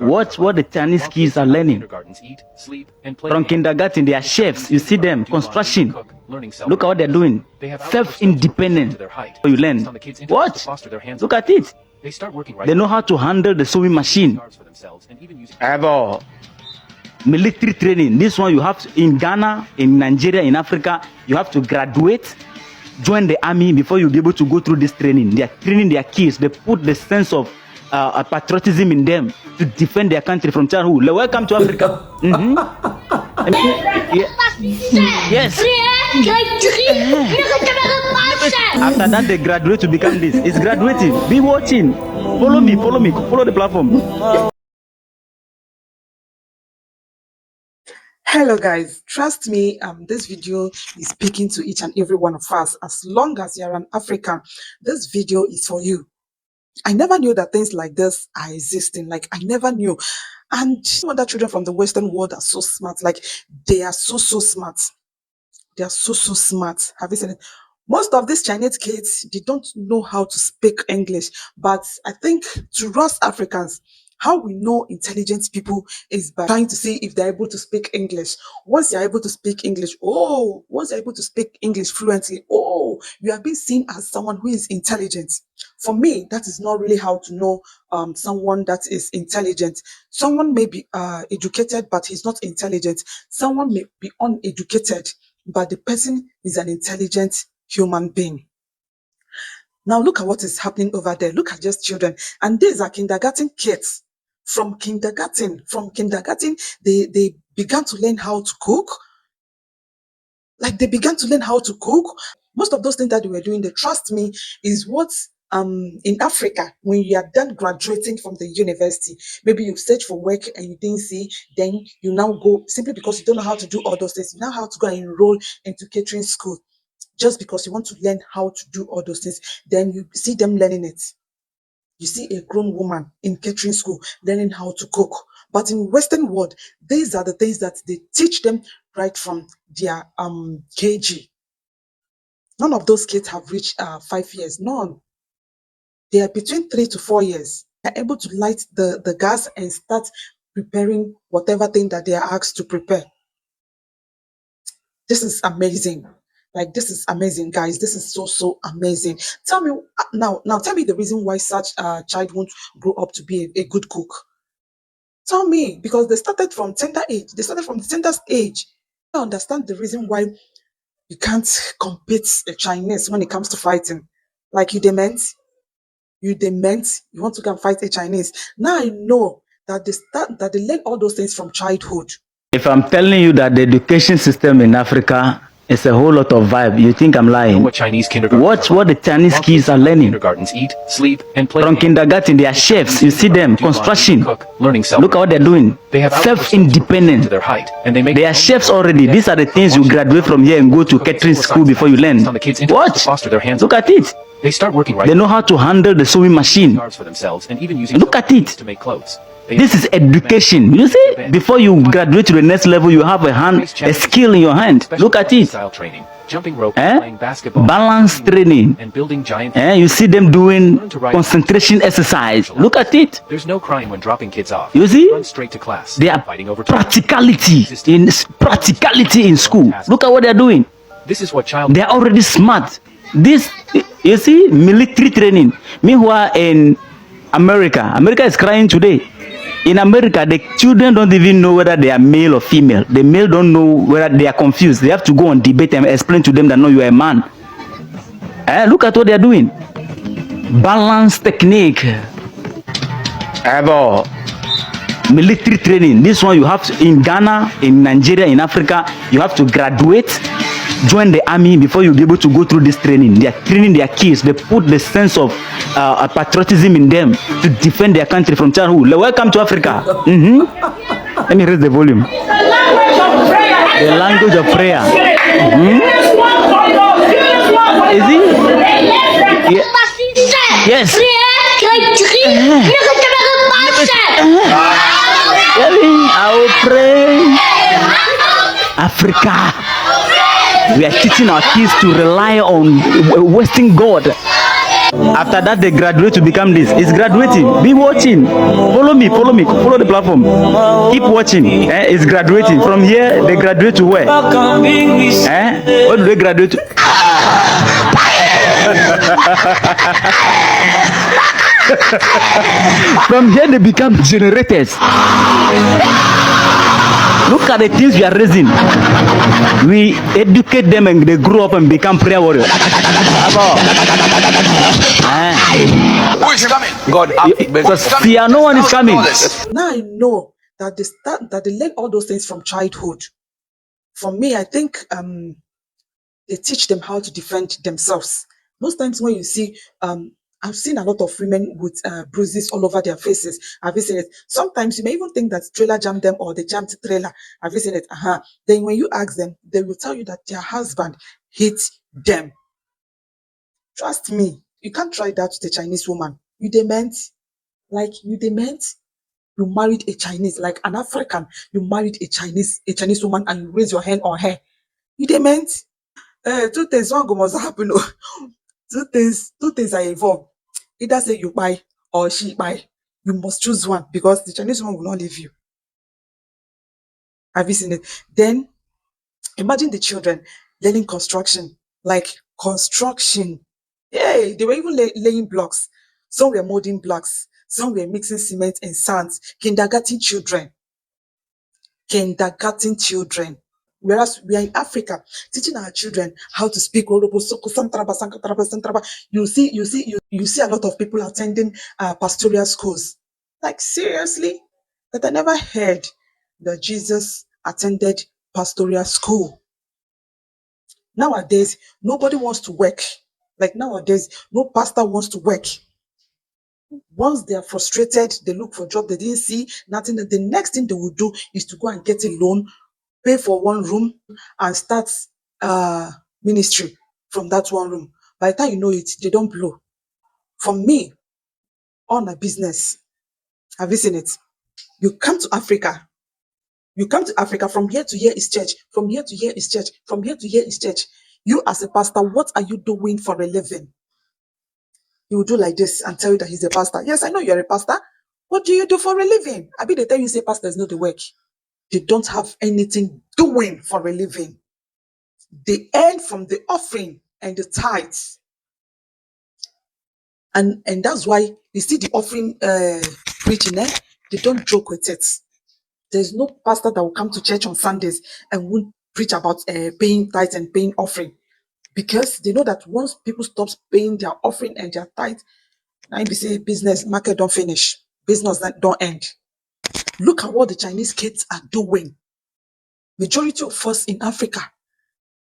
Watch what the Chinese kids are learning. From kindergarten, they are chefs. You see them, construction. Look at what they're doing. Self-independent. You learn. Watch. Look at it. They know how to handle the sewing machine. Military training. This one you have to, in Ghana, in Nigeria, in Africa, you have to graduate, join the army before you'll be able to go through this training. They are training their kids. They put the sense of patriotism in them to defend their country from childhood. Welcome to Africa. Yes. After that, they graduate to become this. It's graduating. Be watching. Follow me. Follow the platform. Hello guys, trust me, this video is speaking to each and every one of us. As long as you're an African, this video is for you. I never knew that things like this are existing. Like, I never knew. And some other children from the Western world are so smart. Like, they are so smart. They are so smart. Have you seen it? Most of these Chinese kids, they don't know how to speak English. But I think to us Africans, how we know intelligent people is by trying to see if they're able to speak English. Once you're able to speak English, once you're able to speak English fluently, you are being seen as someone who is intelligent. For me, that is not really how to know someone that is intelligent. Someone may be educated, but he's not intelligent. Someone may be uneducated, but the person is an intelligent human being. Now look at what is happening over there. Look at just children. And these are kindergarten kids. From kindergarten, they began to learn how to cook. Like, they began to learn how to cook. Most of those things that they were doing, trust me, is what in Africa, when you are done graduating from the university, maybe you search for work and you didn't see, then you now go, simply because you don't know how to do all those things, you now have to go and enroll into catering school. Just because you want to learn how to do all those things, then you see them learning it. You see a grown woman in catering school learning how to cook. But in Western world, these are the things that they teach them right from their KG. None of those kids have reached 5 years. None. They are between 3 to 4 years. They're able to light the gas and start preparing whatever thing that they are asked to prepare. This is amazing. Like, this is amazing, guys. This is so amazing. Tell me now tell me the reason why such a child won't grow up to be a good cook. Tell me, because they started from tender age. They started from the tender age. I understand the reason why you can't compete a Chinese when it comes to fighting. Like, you dement, you want to go and fight a Chinese. Now I know that they learn all those things from childhood. If I'm telling you that the education system in Africa is a whole lot of vibe, you think I'm lying. Watch what the Chinese kids are learning. Kindergartens eat, sleep, and play. From kindergarten, they are chefs. You see them, construction. Look at what they're doing. Self-independent. They are chefs already. These are the things you graduate from here and go to catering school before you learn. Watch. Look at it. They start working right. They know how to handle the sewing machine. Look at it. To make clothes. This is education. You see, before you graduate to the next level, you have a skill in your hand. Look at it. Training, jumping rope, playing basketball, balance training, and building giant. You see them doing concentration exercise. Look at it. There's no crying when dropping kids off. You see, run straight to class. They are fighting over practicality in school. Look at what they're doing. This is what child. They are already smart. This, you see, military training. Meanwhile, in America is crying today. In America, the children don't even know whether they are male or female. The male don't know whether they are confused. They have to go on debate and explain to them that no, you are a man. Look at what they are doing. Balance technique. Military training. This one you have to, in Ghana, in Nigeria, in Africa, you have to graduate, join the army before you'll be able to go through this training. They are training their kids. They put the sense of patriotism in them to defend their country from childhood. Welcome to Africa. Let me raise the volume. The language of prayer. Is it? Yes. I will pray. Africa. We are teaching our kids to rely on Western God. After that, they graduate to become this. It's graduating. Be watching. Follow me. Follow me. Follow the platform. Keep watching. It's graduating. From here, they graduate to where? What do they graduate to? From here, they become generators. Look at the things we are raising. We educate them and they grow up and become prayer warriors. Who is coming? God, Because fear no one is coming. Now I know that they learn all those things from childhood. For me, I think they teach them how to defend themselves. Most times when you see, I've seen a lot of women with bruises all over their faces. Have you seen it? Sometimes you may even think that trailer jammed them or they jammed the trailer. Have you seen it? Then when you ask them, they will tell you that their husband hit them. Trust me, you can't try that with a Chinese woman. You dement, you married a Chinese, like an African. You married a Chinese woman, and you raise your hand on her. You dement. Two things one go must happen. Two things are involved. Either say you buy or she buy. You must choose one because the Chinese woman will not leave you. Have you seen it? Then imagine the children learning construction, like construction. Yeah, they were even laying blocks. Some were molding blocks. Some were mixing cement and sand. Kindergarten children. Whereas we are in Africa teaching our children how to speak. You see a lot of people attending pastoral schools. Like seriously, that I never heard that Jesus attended pastoral school. Nowadays, nobody wants to work. Like nowadays, no pastor wants to work. Once they are frustrated, they look for a job they didn't see nothing. The next thing they will do is to go and get a loan, pay for one room, and start ministry from that one room. By the time you know it, they don't blow. For me, on a business, have you seen it? You come to Africa. From here to here is church. From here to here is church. From here to here is church. You as a pastor, what are you doing for a living? He will do like this and tell you that he's a pastor. Yes, I know you're a pastor. What do you do for a living? I mean, they tell you say pastors know the work. They don't have anything doing for a living. They earn from the offering and the tithes. And that's why you see the offering preaching, they don't joke with it. There's no pastor that will come to church on Sundays and won't preach about paying tithes and paying offering. Because they know that once people stop paying their offering and their tithe, now be say business market don't finish, business that don't end. Look at what the Chinese kids are doing. Majority of us in Africa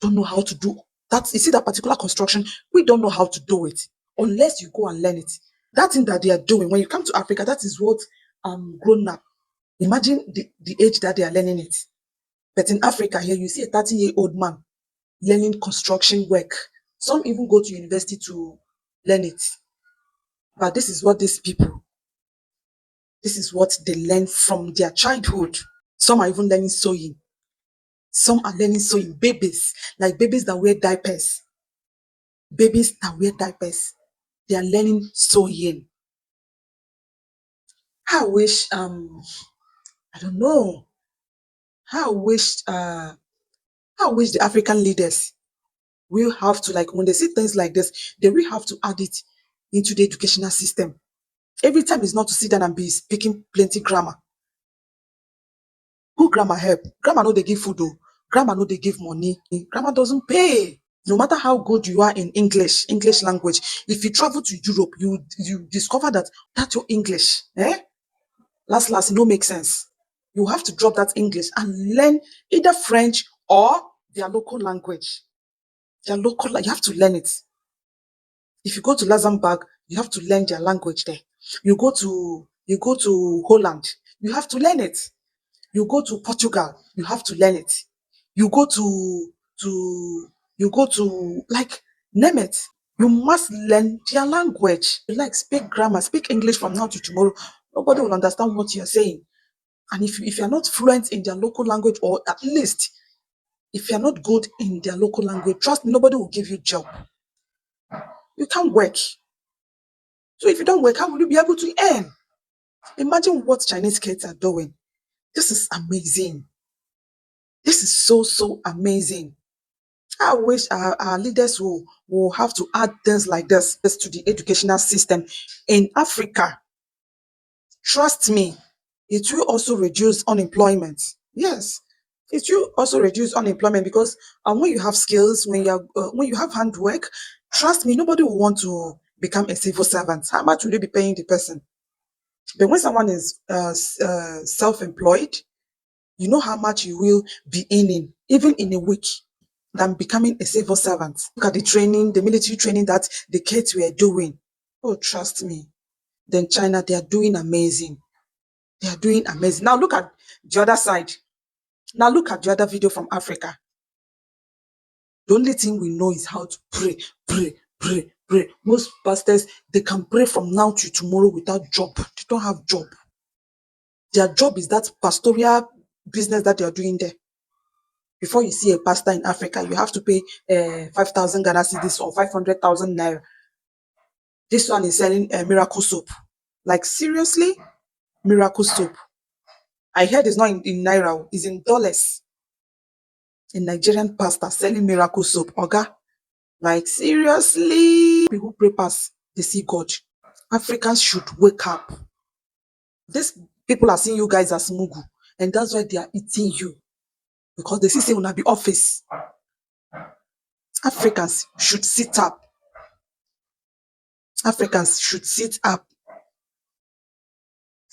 don't know how to do that. You see that particular construction, we don't know how to do it unless you go and learn it. That thing that they are doing, when you come to Africa, that is what grown up. Imagine the age that they are learning it. But in Africa here, you see a 30-year-old man learning construction work. Some even go to university to learn it. But this is what these people, this is what they learn from their childhood. Some are even learning sewing. Some are learning sewing. Babies, like babies that wear diapers. Babies that wear diapers. They are learning sewing. I wish, I don't know. I wish the African leaders will have to, like, when they see things like this, they will have to add it into the educational system. Every time is not to sit down and be speaking plenty grammar. Who grammar help? Grammar no they give food though. Grammar no they give money. Grammar doesn't pay. No matter how good you are in English language, if you travel to Europe, you discover that that's your English. Last, it no make sense. You have to drop that English and learn either French or their local language. You have to learn it. If you go to Luxembourg, you have to learn their language there. You go to Holland, you have to learn it. You go to Portugal, you have to learn it. You go to like name it. You must learn their language. Like speak grammar, speak English from now to tomorrow. Nobody will understand what you're saying. And if you're not fluent in their local language, or at least if you're not good in their local language, trust me, nobody will give you a job. You can't work. So if you don't work, how will you be able to earn? Imagine what Chinese kids are doing. This is amazing. This is so amazing. I wish our leaders will have to add things like this to the educational system in Africa. Trust me, it will also reduce unemployment. Yes, it will also reduce unemployment because when you have skills, when you have handwork, trust me, nobody will want to become a civil servant. How much will you be paying the person? But when someone is self-employed, you know how much you will be earning, even in a week, than becoming a civil servant. Look at the training, the military training that the kids were doing. Oh, trust me. Then China, they are doing amazing. They are doing amazing. Now look at the other side. Now look at the other video from Africa. The only thing we know is how to pray, pray, pray, pray. Most pastors, they can pray from now to tomorrow without job. They don't have job. Their job is that pastoral business that they are doing there. Before you see a pastor in Africa, you have to pay 5,000 Ghana cedis or 500,000 naira. This one is selling miracle soap. Like seriously, miracle soap. I heard it's not in naira, it's in dollars. A Nigerian pastor selling miracle soap. Oga, like seriously, people who pray pass, they see God. Africans should wake up. These people are seeing you guys as mugu, and that's why they are eating you. Because they see say una be office. Africans should sit up. Africans should sit up.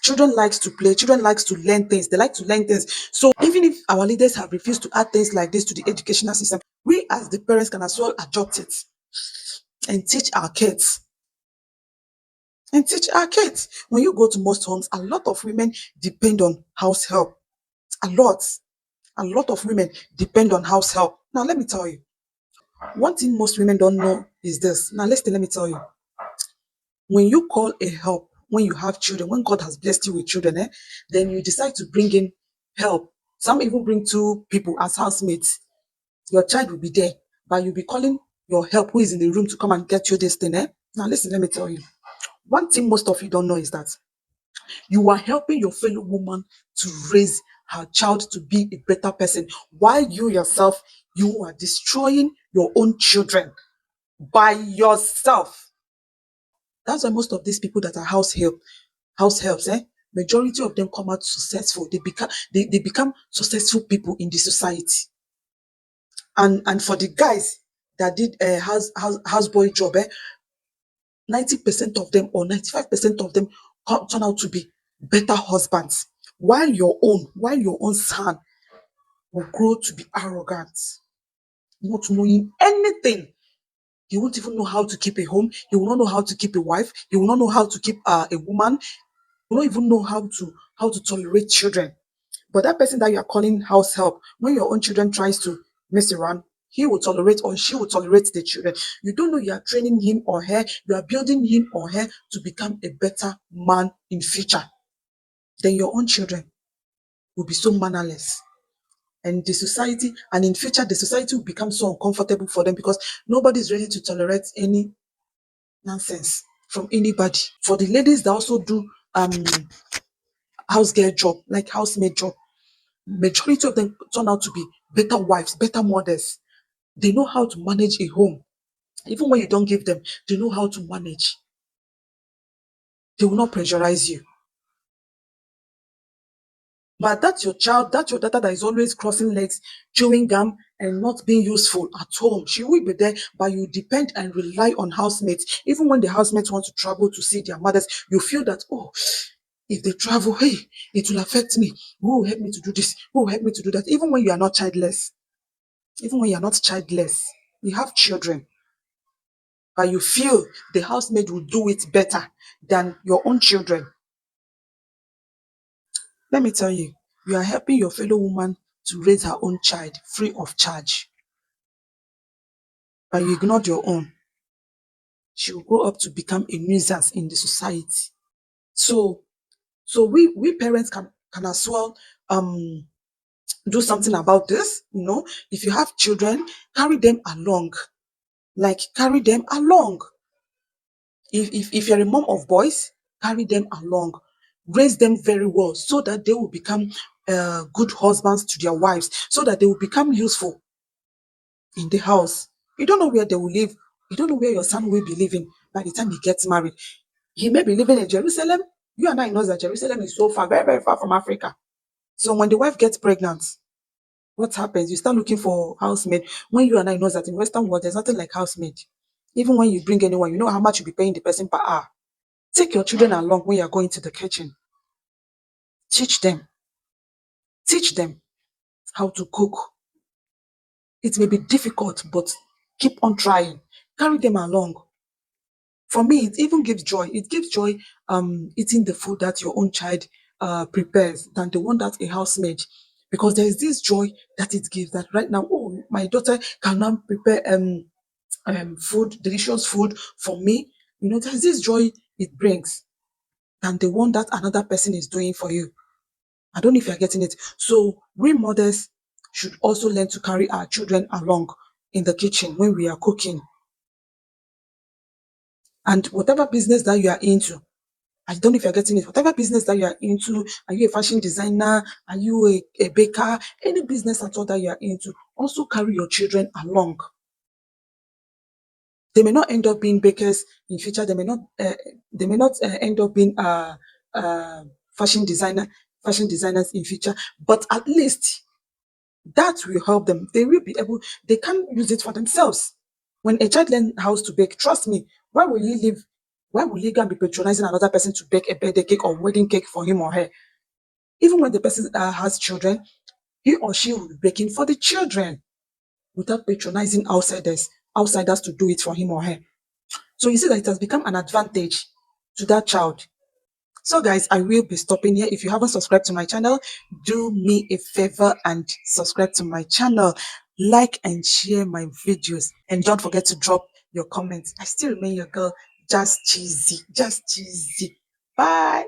Children likes to play. Children likes to learn things. They like to learn things. So even if our leaders have refused to add things like this to the educational system, we as the parents can as well adopt it and teach our kids. And teach our kids. When you go to most homes, a lot of women depend on house help. A lot. A lot of women depend on house help. Now, let me tell you. One thing most women don't know is this. Now, let me tell you. When you call a help, when you have children, when God has blessed you with children, then you decide to bring in help. Some even bring two people as housemates. Your child will be there, but you'll be calling your help who is in the room to come and get you this thing. Now, listen, let me tell you. One thing most of you don't know is that you are helping your fellow woman to raise her child to be a better person, while you yourself, you are destroying your own children by yourself. That's why most of these people that are house helps, majority of them come out successful. They become successful people in the society. And for the guys that did a houseboy job, 90% of them or 95% of them turn out to be better husbands, while your own son will grow to be arrogant, not knowing anything. He won't even know how to keep a home. He will not know how to keep a wife. He will not know how to keep a woman. He will not even know how to tolerate children. But that person that you are calling house help, when your own children tries to mess around, he will tolerate or she will tolerate the children. You don't know you are training him or her. You are building him or her to become a better man in future. Then your own children will be so mannerless. And in future, the society will become so uncomfortable for them because nobody is ready to tolerate any nonsense from anybody. For the ladies that also do house girl job, like housemaid job, majority of them turn out to be better wives, better mothers. They know how to manage a home. Even when you don't give them, they know how to manage. They will not pressurize you. But that's your child, that's your daughter that is always crossing legs, chewing gum, and not being useful at home. She will be there, but you depend and rely on housemates. Even when the housemates want to travel to see their mothers, you feel that, oh, if they travel, hey, it will affect me. Who will help me to do this? Who will help me to do that? Even when you are not childless. Even when you are not childless, you have children, but you feel the housemaid will do it better than your own children. Let me tell you, you are helping your fellow woman to raise her own child free of charge, but you ignored your own. She will grow up to become a nuisance in the society. So we parents can as well do something about this. If you have children, carry them along. Like carry them along. If you're a mom of boys, carry them along, raise them very well so that they will become good husbands to their wives, so that they will become useful in the house. You don't know where they will live. You don't know where your son will be living by the time he gets married. He may be living in Jerusalem. You and I know that Jerusalem is so far, very, very far from Africa. So when the wife gets pregnant, what happens? You start looking for housemaid. When you and I know that in Western world, there's nothing like housemaid. Even when you bring anyone, you know how much you'll be paying the person per hour. Take your children along when you're going to the kitchen. Teach them. Teach them how to cook. It may be difficult, but keep on trying. Carry them along. For me, it even gives joy. It gives joy eating the food that your own child prepares than the one that a housemaid. Because there is this joy that it gives that right now, oh, my daughter can now prepare food, delicious food for me. You know, there's this joy it brings than the one that another person is doing for you. I don't know if you're getting it. So we mothers should also learn to carry our children along in the kitchen when we are cooking. And whatever business that you are into, I don't know if you're getting it. Whatever business that you are into, are you a fashion designer? Are you a baker? Any business at all that you are into, also carry your children along. They may not end up being bakers in future. They may not. End up being uh, fashion designers in future. But at least that will help them. They will be able. They can use it for themselves. When a child learns how to bake, trust me, why will he live? Why will he go and be patronizing another person to bake a birthday cake or wedding cake for him or her? Even when the person has children, he or she will be baking for the children without patronizing outsiders to do it for him or her. So you see that it has become an advantage to that child. So guys, I will be stopping here. If you haven't subscribed to my channel, do me a favor and subscribe to my channel. Like and share my videos. And don't forget to drop your comments. I still remain your girl, just cheesy. Bye.